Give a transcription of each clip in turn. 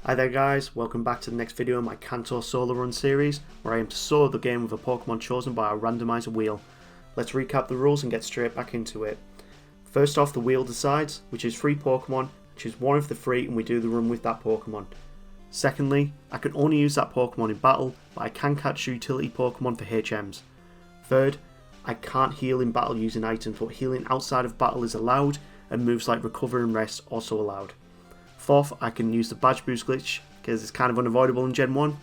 Hi there guys, welcome back to the next video in my Kanto Solo Run series, where I aim to solo the game with a Pokemon chosen by our randomizer wheel. Let's recap the rules and get straight back into it. First off, the wheel decides which is 3 Pokemon, choose one of the 3 and we do the run with that Pokemon. Secondly, I can only use that Pokemon in battle, but I can catch utility Pokemon for HMs. Third, I can't heal in battle using items, but healing outside of battle is allowed, and moves like Recover and Rest also allowed. Fourth, I can use the Badge Boost glitch, because it's kind of unavoidable in Gen 1.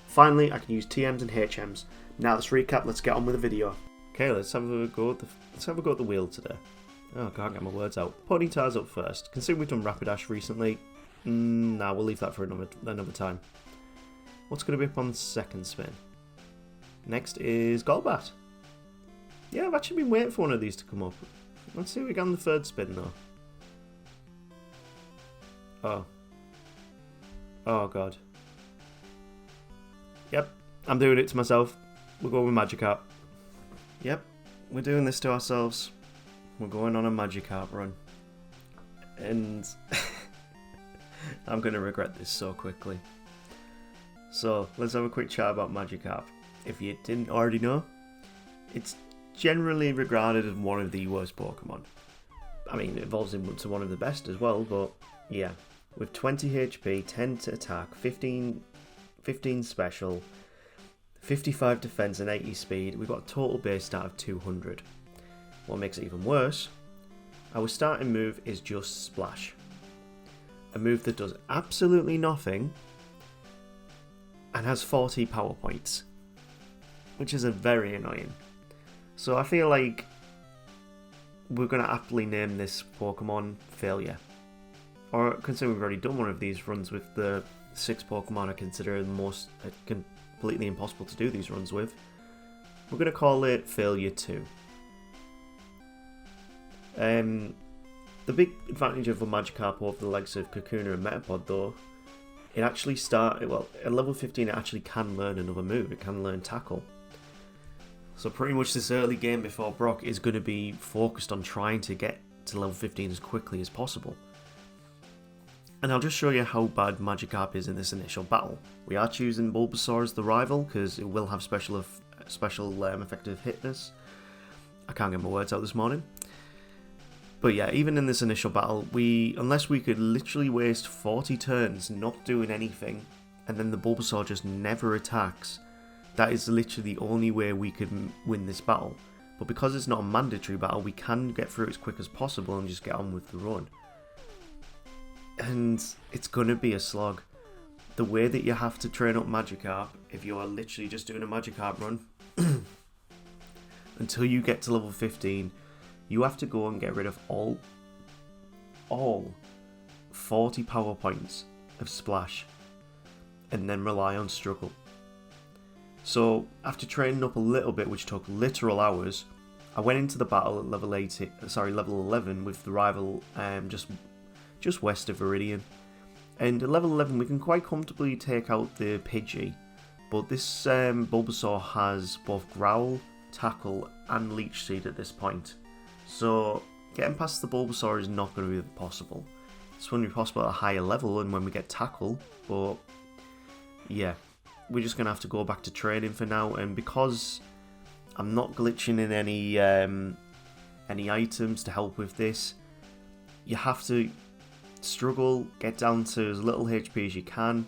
Finally, I can use TMs and HMs. Now let's recap, let's get on with the video. Okay, let's have a go at the wheel today. Oh, I can't get my words out. Ponyta's up first. Considering we've done Rapidash recently, nah, we'll leave that for another time. What's going to be up on the second spin? Next is Golbat. Yeah, I've actually been waiting for one of these to come up. Let's see what we get on the third spin though. Oh god. Yep, I'm doing it to myself. We're going with Magikarp. Yep, we're doing this to ourselves. We're going on a Magikarp run. And I'm going to regret this so quickly. So, let's have a quick chat about Magikarp. If you didn't already know, it's generally regarded as one of the worst Pokemon. I mean, it evolves into one of the best as well, but yeah. With 20 HP, 10 to attack, 15 special, 55 defense and 80 speed, we've got a total base stat of 200. What makes it even worse, our starting move is just Splash. A move that does absolutely nothing and has 40 power points, which is very annoying. So I feel like we're going to aptly name this Pokemon Failure. Or considering we've already done one of these runs with the 6 Pokemon I consider the most completely impossible to do these runs with, we're going to call it Failure 2. The big advantage of a Magikarp over the likes of Kakuna and Metapod though, it actually at level 15 it actually can learn another move, it can learn Tackle. So pretty much this early game before Brock is going to be focused on trying to get to level 15 as quickly as possible. And I'll just show you how bad Magikarp is in this initial battle. We are choosing Bulbasaur as the rival because it will have special effective hitness. I can't get my words out this morning. But yeah, even in this initial battle, unless we could literally waste 40 turns not doing anything, and then the Bulbasaur just never attacks, that is literally the only way we could win this battle. But because it's not a mandatory battle, we can get through it as quick as possible and just get on with the run. And it's going to be a slog. The way that you have to train up Magikarp, if you are literally just doing a Magikarp run, until you get to level 15, you have to go and get rid of all 40 power points of Splash, and then rely on Struggle. So after training up a little bit, which took literal hours, I went into the battle at level 11 with the rival just west of Viridian. And at level 11 we can quite comfortably take out the Pidgey, but this Bulbasaur has both Growl, Tackle and Leech Seed at this point. So getting past the Bulbasaur is not going to be possible. It's going to be possible at a higher level and when we get Tackle, but yeah, we're just going to have to go back to training for now. And because I'm not glitching in any items to help with this, you have to struggle, get down to as little HP as you can,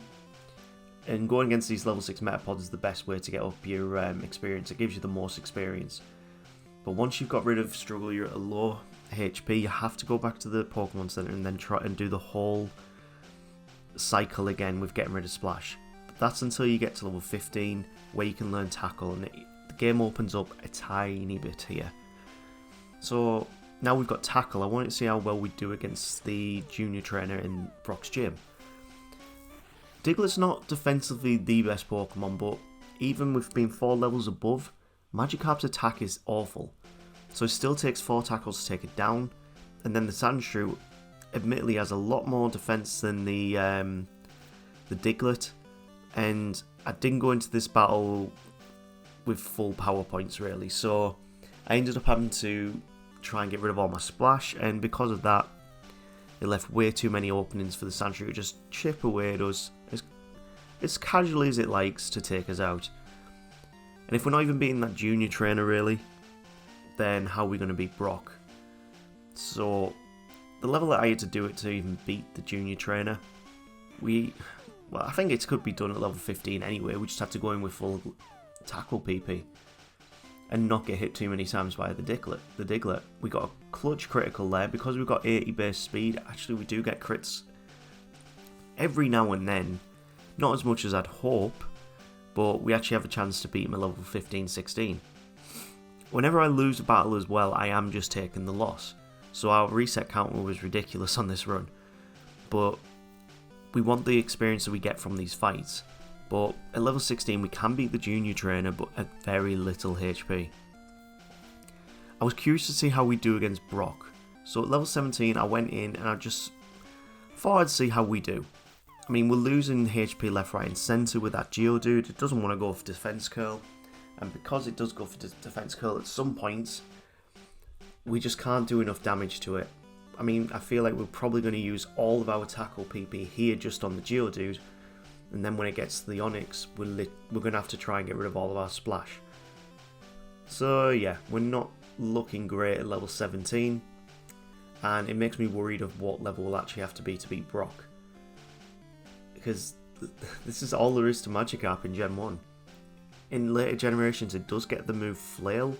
and going against these level 6 Metapods is the best way to get up your experience. It gives you the most experience. But once you've got rid of struggle, you're at a low HP, you have to go back to the Pokemon Center and then try and do the whole cycle again with getting rid of Splash. But that's until you get to level 15 where you can learn Tackle, and the game opens up a tiny bit here. So now we've got Tackle, I want to see how well we do against the junior trainer in Brock's gym. Diglett's not defensively the best Pokemon, but even with being 4 levels above, Magikarp's attack is awful. So it still takes 4 tackles to take it down, and then the Sandshrew admittedly has a lot more defense than the Diglett, and I didn't go into this battle with full power points really, so I ended up having to try and get rid of all my Splash, and because of that, It left way too many openings for the Sandshrew to just chip away at us as casually as it likes to take us out. And if we're not even beating that junior trainer really, then how are we going to beat Brock? So the level that I had to do it to even beat the junior trainer, well, I think it could be done at level 15 anyway. We just have to go in with full tackle PP and not get hit too many times by the Diglett. We got a clutch critical there. Because we've got 80 base speed, actually we do get crits every now and then. Not as much as I'd hope, but we actually have a chance to beat him at level 15, 16. Whenever I lose a battle as well, I am just taking the loss. So our reset counter was ridiculous on this run. But we want the experience that we get from these fights. But at level 16 we can beat the junior trainer, but at very little HP. I was curious to see how we do against Brock. So at level 17 I went in and I just thought I'd see how we do. I mean, we're losing HP left, right and centre with that Geodude. It doesn't want to go for defense curl. And because it does go for defense curl at some points, we just can't do enough damage to it. I mean, I feel like we're probably going to use all of our tackle PP here just on the Geodude. And then when it gets to the Onix, we're going to have to try and get rid of all of our splash. So yeah, we're not looking great at level 17. And it makes me worried of what level we'll actually have to beat Brock. Because this is all there is to Magikarp in Gen 1. In later generations it does get the move Flail.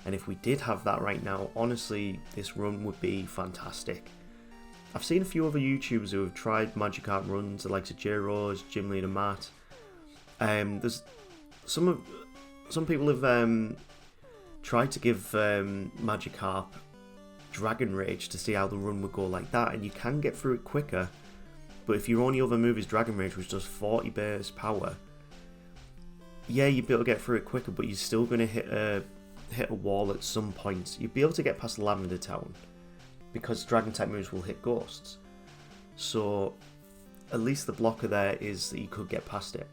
And if we did have that right now, honestly, this run would be fantastic. I've seen a few other YouTubers who have tried Magikarp runs, the likes of J-Rose, Gym Leader Matt. There's some people have tried to give Magikarp Dragon Rage to see how the run would go like that, and you can get through it quicker. But if your only other move is Dragon Rage, which does 40 base power, yeah, you'd be able to get through it quicker, but you're still going to hit a wall at some point. You'd be able to get past Lavender Town because Dragon type moves will hit ghosts. So at least the blocker there is that you could get past it.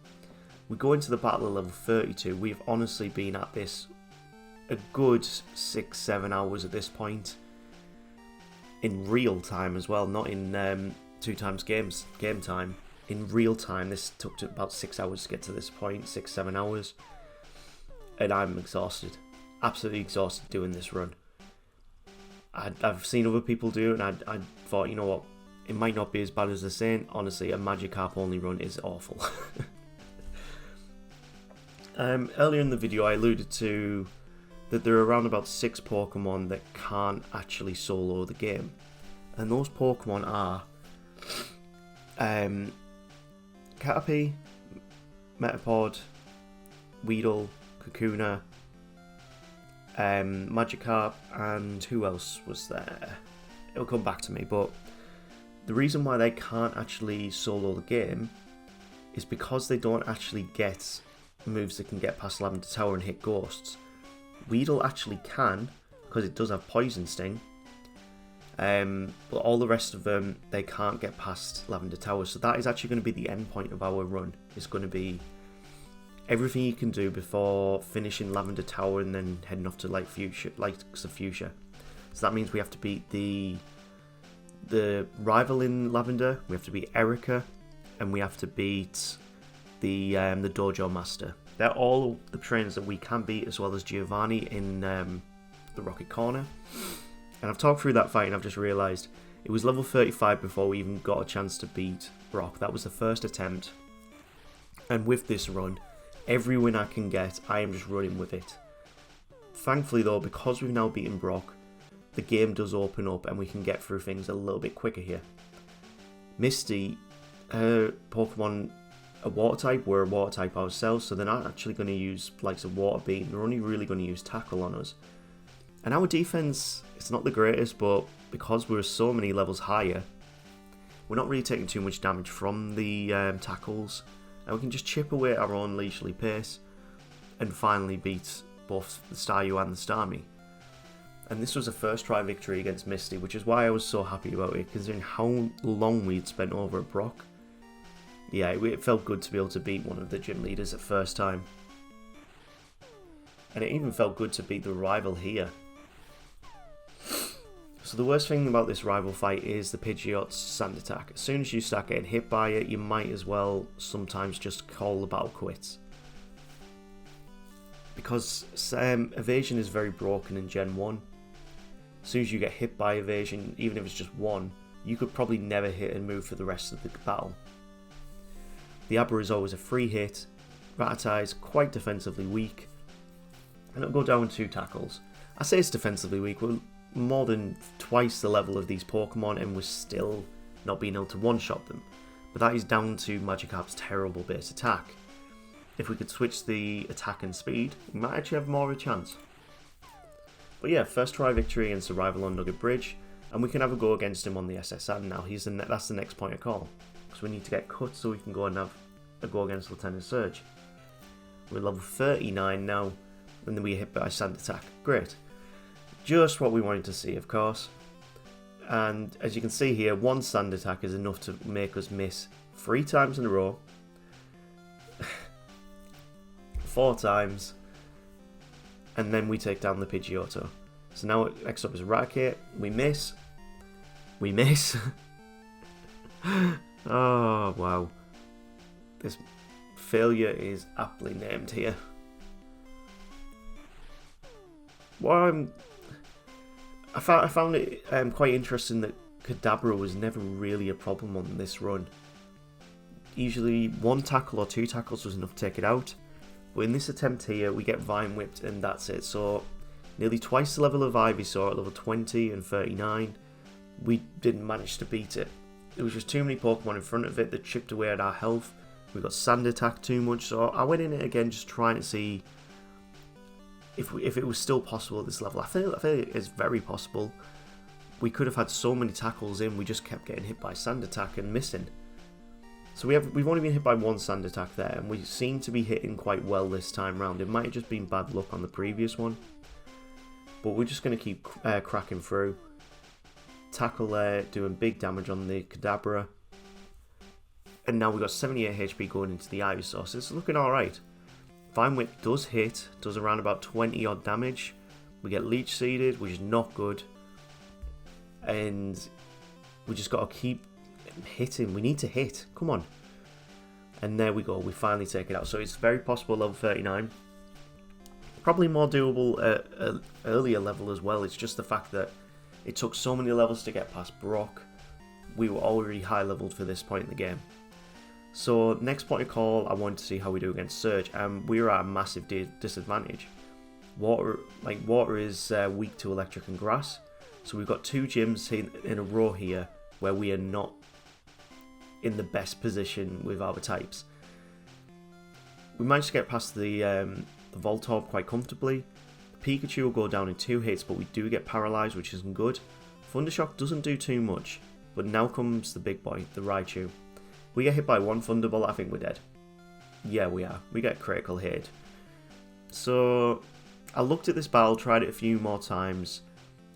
We go into the battle at level 32. We've honestly been at this a good 6-7 hours at this point. In real time as well, not in 2 times game time. In real time, this took about 6 hours to get to this point, 6-7 hours. And I'm exhausted. Absolutely exhausted doing this run. I've seen other people do it, and I thought, you know what, it might not be as bad as they're saying. Honestly, a Magikarp only run is awful. Earlier in the video I alluded to that there are around about 6 Pokemon that can't actually solo the game. And those Pokemon are Caterpie, Metapod, Weedle, Kakuna, Magikarp, and who else was there? It'll come back to me, but the reason why they can't actually solo the game is because they don't actually get moves that can get past Lavender Tower and hit ghosts. Weedle actually can, because it does have Poison Sting, but all the rest of them, they can't get past Lavender Tower, so that is actually going to be the end point of our run. It's going to be everything you can do before finishing Lavender Tower and then heading off to the Fuchsia. So that means we have to beat the rival in Lavender, we have to beat Erica, and we have to beat the Dojo Master. They're all the trainers that we can beat, as well as Giovanni in the Rocket Corner. And I've talked through that fight and I've just realised it was level 35 before we even got a chance to beat Brock. That was the first attempt. And with this run, every win I can get, I am just running with it. Thankfully though, because we've now beaten Brock, the game does open up and we can get through things a little bit quicker here. Misty, her Pokemon a water type, we're a water type ourselves, so they're not actually going to use likes of Water Beam, they're only really going to use Tackle on us. And our defense, it's not the greatest, but because we're so many levels higher, we're not really taking too much damage from the tackles, and we can just chip away at our own leisurely pace and finally beat both the Staryu and the Starmie. And this was a first try victory against Misty, which is why I was so happy about it, considering how long we'd spent over at Brock. Yeah, it felt good to be able to beat one of the gym leaders at first time. And it even felt good to beat the rival here. So the worst thing about this rival fight is the Pidgeot's sand attack. As soon as you start getting hit by it, you might as well sometimes just call the battle quits. Because evasion is very broken in Gen 1. As soon as you get hit by evasion, even if it's just one, you could probably never hit and move for the rest of the battle. The Abra is always a free hit. Rattata is quite defensively weak. And it'll go down 2 tackles. I say it's defensively weak. We're more than twice the level of these Pokemon and we're still not being able to one-shot them. But that is down to Magikarp's terrible base attack. If we could switch the attack and speed, we might actually have more of a chance. But yeah, first try victory against the rival on Nugget Bridge, and we can have a go against him on the SSN now. That's the next point of call. Because we need to get cut so we can go and have a go against Lieutenant Surge. We're level 39 now, and then we get hit by Sand Attack. Great. Just what we wanted to see, of course. And as you can see here, 1 Sand Attack is enough to make us miss 3 times in a row. 4 times. And then we take down the Pidgeotto. So now next up is Raticate. We miss. We miss. Oh, wow. This failure is aptly named here. Well, I found it quite interesting that Kadabra was never really a problem on this run. Usually 1 tackle or 2 tackles was enough to take it out. But in this attempt here, we get Vine Whipped and that's it. So nearly twice the level of Ivysaur at level 20 and 39. We didn't manage to beat it. There was just too many Pokemon in front of it that chipped away at our health. We got Sand Attack too much. So I went in it again just trying to see if it was still possible at this level. I feel it's very possible. We could have had so many tackles in, we just kept getting hit by Sand Attack and missing. So we've only been hit by 1 Sand Attack there, and we seem to be hitting quite well this time round. It might have just been bad luck on the previous one. But we're just going to keep cracking through. Tackle there, doing big damage on the Kadabra. And now we've got 78 HP going into the Ivysaur, so it's looking alright. Vine Whip does hit, does around about 20 odd damage. We get Leech Seeded, which is not good. And we just got to keep hitting. We need to hit. Come on. And there we go. We finally take it out. So it's very possible level 39. Probably more doable at an earlier level as well. It's just the fact that it took so many levels to get past Brock. We were already high leveled for this point in the game. So next point of call, I wanted to see how we do against Surge, and we are at a massive disadvantage. Water is weak to electric and grass, so we've got 2 gyms in a row here where we are not in the best position with our types. We managed to get past the Voltorb quite comfortably. Pikachu will go down in 2 hits, but we do get paralysed, which isn't good. Thundershock doesn't do too much, but now comes the big boy, the Raichu. We get hit by 1 Thunderbolt, I think we're dead. Yeah, we are. We get critical hit. So I looked at this battle, tried it a few more times.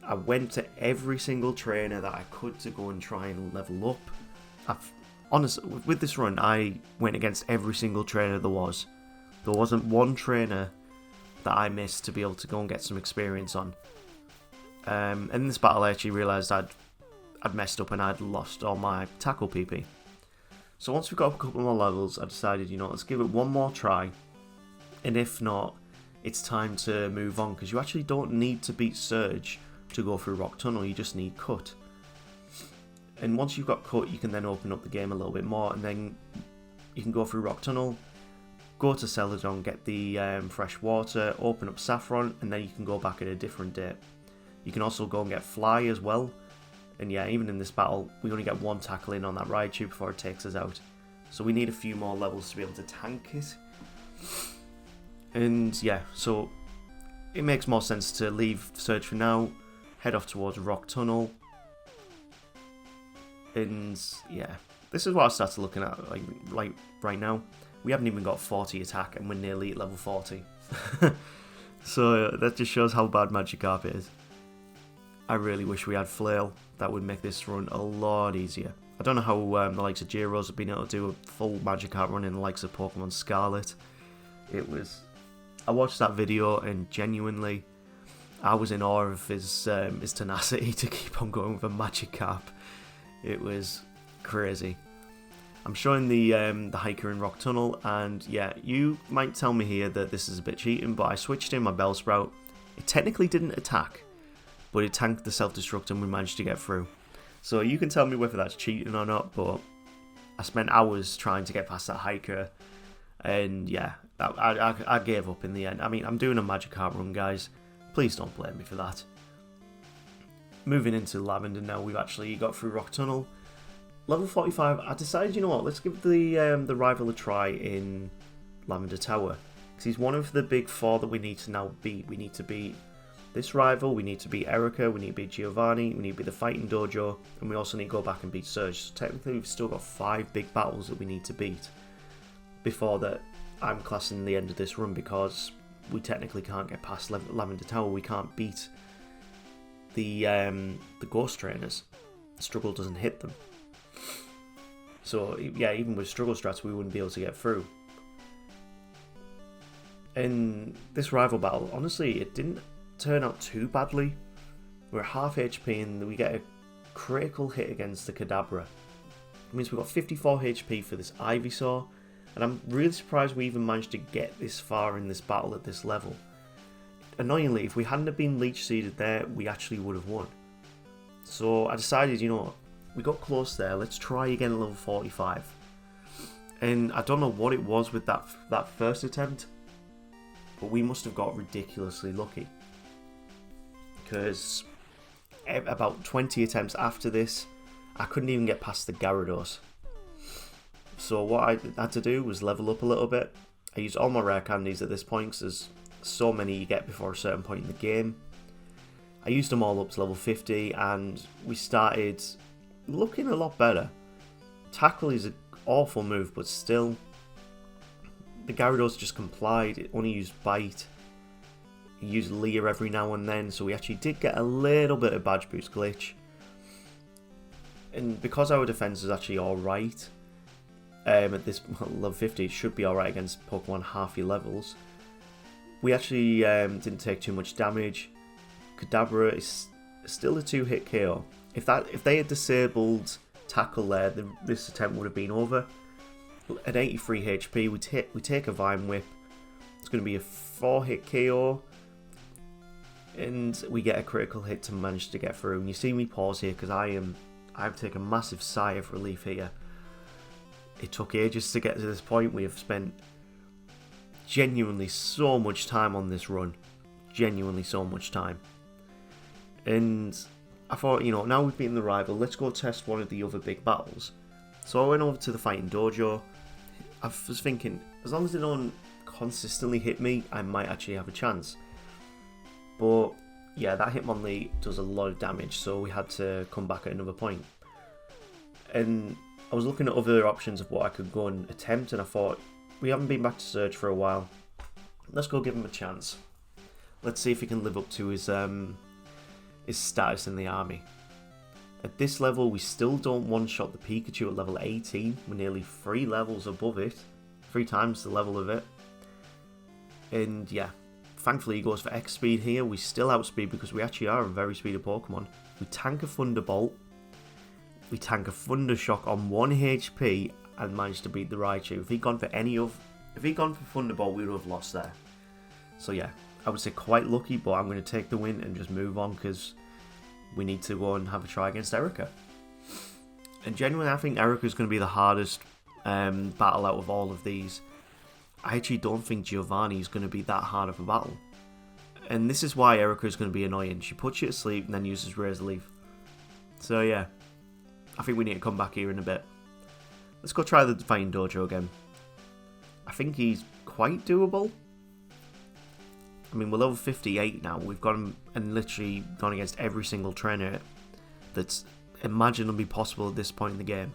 I went to every single trainer that I could to go and try and level up. Honestly, with this run, I went against every single trainer there was. There wasn't one trainer that I missed to be able to go and get some experience on. And in this battle, I actually realised I'd messed up and I'd lost all my tackle PP. So once we got up a couple more levels, I decided, let's give it one more try. And if not, it's time to move on, because you actually don't need to beat Surge to go through Rock Tunnel, you just need Cut. And once you've got Cut, you can then open up the game a little bit more, and then you can go through Rock Tunnel, go to Celadon, get the fresh water, open up Saffron, and then you can go back at a different date. You can also go and get Fly as well. And yeah, even in this battle, we only get 1 tackle in on that Raichu before it takes us out. So we need a few more levels to be able to tank it. And yeah, so it makes more sense to leave Surge for now, head off towards Rock Tunnel. And yeah, this is what I started looking at like right now. We haven't even got 40 attack and we're nearly at level 40. So that just shows how bad Magikarp is. I really wish we had Flail. That would make this run a lot easier. I don't know how the likes of Gyros have been able to do a full Magikarp run in the likes of Pokemon Scarlet. I watched that video and genuinely, I was in awe of his tenacity to keep on going with a Magikarp. It was crazy. I'm showing the hiker in Rock Tunnel, and yeah, you might tell me here that this is a bit cheating, but I switched in my Bellsprout. It technically didn't attack, but it tanked the self-destruct and we managed to get through. So you can tell me whether that's cheating or not, but I spent hours trying to get past that hiker, and yeah, I gave up in the end. I mean, I'm doing a Magikarp run, guys. Please don't blame me for that. Moving into Lavender now, we've actually got through Rock Tunnel. Level 45, I decided, you know what, let's give the rival a try in Lavender Tower. Because he's one of the big four that we need to now beat. We need to beat this rival, we need to beat Erica, we need to beat Giovanni, we need to beat the Fighting Dojo, and we also need to go back and beat Surge. So technically we've still got 5 big battles that we need to beat before that I'm classing the end of this run, because we technically can't get past Lavender Tower. We can't beat the Ghost Trainers. Struggle doesn't hit them. So yeah, even with struggle strats we wouldn't be able to get through. In this rival battle, honestly, it didn't turn out too badly. We're at half HP and we get a critical hit against the Kadabra. It means we've got 54 HP for this Ivysaur, and I'm really surprised we even managed to get this far in this battle at this level. Annoyingly, if we hadn't have been Leech Seeded there, we actually would have won. So I decided, you know what, we got close there, let's try again at level 45. And I don't know what it was with that first attempt, but we must have got ridiculously lucky. Because about 20 attempts after this, I couldn't even get past the Gyarados. So what I had to do was level up a little bit. I used all my rare candies at this point, because there's so many you get before a certain point in the game. I used them all up to level 50, and we started looking a lot better. Tackle is an awful move, but still, the Gyarados just complied. It only used Bite. It used Leer every now and then, so we actually did get a little bit of Badge Boost glitch. And because our defense is actually alright, at this level 50, it should be alright against Pokemon half your levels. We actually didn't take too much damage. Kadabra is still a 2-hit KO. If they had disabled Tackle there, this attempt would have been over. At 83 HP, we take a Vine Whip. It's going to be a 4-hit KO, and we get a critical hit to manage to get through. And you see me pause here because I've taken a massive sigh of relief here. It took ages to get to this point. We have spent genuinely so much time on this run. Genuinely so much time. And I thought, you know, now we've beaten the rival, let's go test one of the other big battles. So I went over to the Fighting Dojo. I was thinking, as long as they don't consistently hit me, I might actually have a chance. But yeah, that Hitmonlee does a lot of damage, so we had to come back at another point. And I was looking at other options of what I could go and attempt, and I thought, we haven't been back to Surge for a while. Let's go give him a chance. Let's see if he can live up to his status in the army. At this level, we still don't one-shot the Pikachu at level 18. We're nearly 3 levels above it. 3 times the level of it. And yeah, thankfully he goes for X speed here. We still outspeed because we actually are a very speedy Pokemon. We tank a Thunderbolt. We tank a Thundershock on 1 HP and manage to beat the Raichu. If he'd gone for Thunderbolt, we would have lost there. So yeah, I would say quite lucky, but I'm going to take the win and just move on because we need to go and have a try against Erica. And genuinely, I think Erica is going to be the hardest battle out of all of these. I actually don't think Giovanni is going to be that hard of a battle. And this is why Erica is going to be annoying. She puts you to sleep and then uses Razor Leaf. So yeah, I think we need to come back here in a bit. Let's go try the Fighting Dojo again. I think he's quite doable. I mean, we're level 58 now. We've gone and literally gone against every single trainer that's imaginably possible at this point in the game.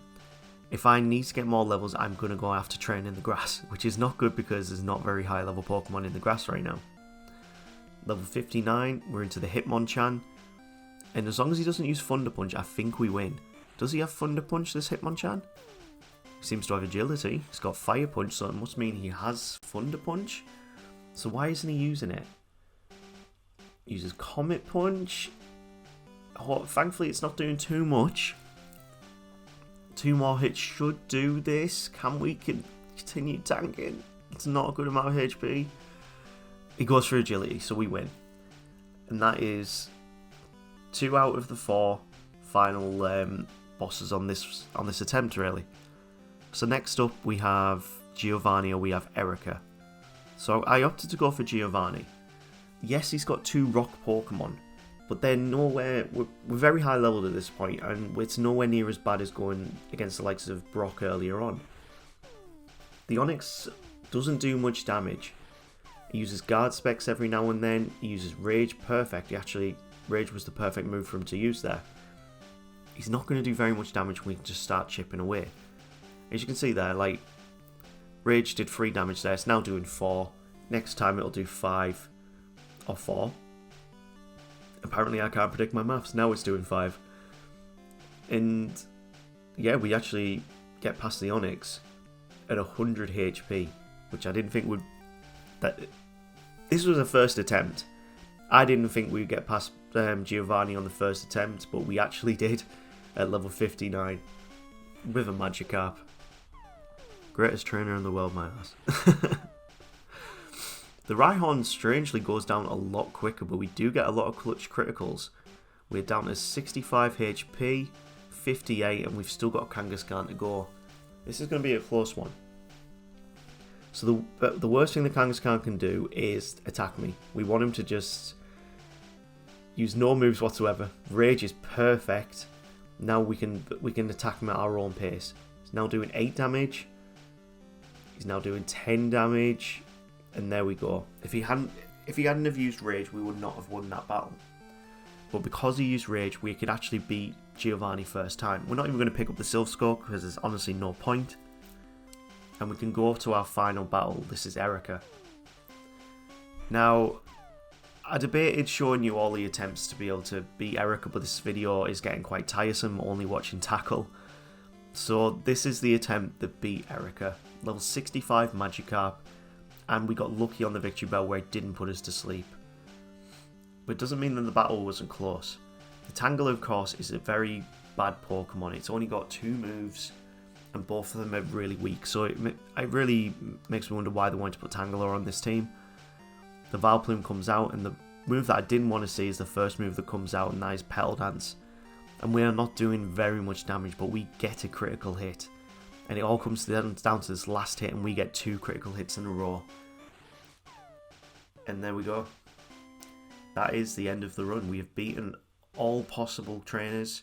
If I need to get more levels, I'm going to go after train in the grass, which is not good because there's not very high level Pokemon in the grass right now. Level 59, we're into the Hitmonchan. And as long as he doesn't use Thunder Punch, I think we win. Does he have Thunder Punch, this Hitmonchan? He seems to have Agility. He's got Fire Punch, so it must mean he has Thunder Punch. So why isn't he using it? Uses Comet Punch. Oh, thankfully it's not doing too much. 2 more hits should do this. Can we continue tanking? It's not a good amount of HP. He goes for agility, so we win. And that is 2 out of the 4 final bosses on this attempt, really. So next up we have Giovanni, or we have Erica. So I opted to go for Giovanni. Yes, he's got 2 rock Pokemon, but they're nowhere. We're very high leveled at this point, and it's nowhere near as bad as going against the likes of Brock earlier on. The Onix doesn't do much damage. He uses guard specs every now and then. He uses Rage. Perfect. Rage was the perfect move for him to use there. He's not going to do very much damage when we can just start chipping away. As you can see there, like, Rage did 3 damage there. It's now doing 4. Next time it'll do 5 or 4. Apparently I can't predict my maths. Now it's doing 5. And yeah, we actually get past the Onix at 100 HP, which I didn't think would... This was a first attempt. I didn't think we'd get past Giovanni on the first attempt, but we actually did at level 59 with a Magikarp. Greatest trainer in the world, my ass. The Rhyhorn strangely goes down a lot quicker, but we do get a lot of clutch criticals. We're down to 65 HP, 58, and we've still got Kangaskhan to go. This is going to be a close one. So the worst thing the Kangaskhan can do is attack me. We want him to just use no moves whatsoever. Rage is perfect. Now we can attack him at our own pace. He's now doing 8 damage. He's now doing 10 damage. And there we go. If he hadn't have used Rage, we would not have won that battle. But because he used Rage, we could actually beat Giovanni first time. We're not even going to pick up the Silph Skull because there's honestly no point. And we can go to our final battle. This is Erica. Now, I debated showing you all the attempts to be able to beat Erica, but this video is getting quite tiresome, only watching tackle. So this is the attempt that beat Erica. Level 65 Magikarp. And we got lucky on the victory bell where it didn't put us to sleep. But it doesn't mean that the battle wasn't close. The Tangela, of course, is a very bad Pokemon. It's only got 2 moves, and both of them are really weak. So it really makes me wonder why they wanted to put Tangela on this team. The Vileplume comes out, and the move that I didn't want to see is the first move that comes out, and that is Petal Dance. And we are not doing very much damage, but we get a critical hit. And it all comes down to this last hit, and we get 2 critical hits in a row. And there we go. That is the end of the run. We have beaten all possible trainers,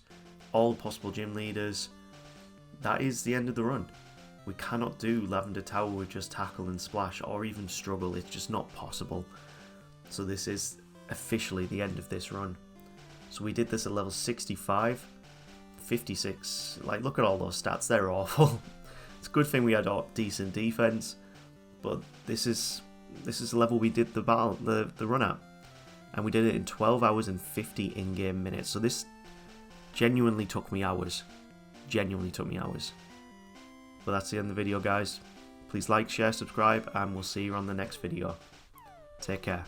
all possible gym leaders. That is the end of the run. We cannot do Lavender Tower with just tackle and splash, or even struggle. It's just not possible. So this is officially the end of this run. So we did this at level 65, 56. Like, look at all those stats. They're awful. It's a good thing we had a decent defense, but this is the level we did the run at, and we did it in 12 hours and 50 in-game minutes. So this genuinely took me hours. But that's the end of the video, guys. Please like, share, subscribe, and we'll see you on the next video. Take care.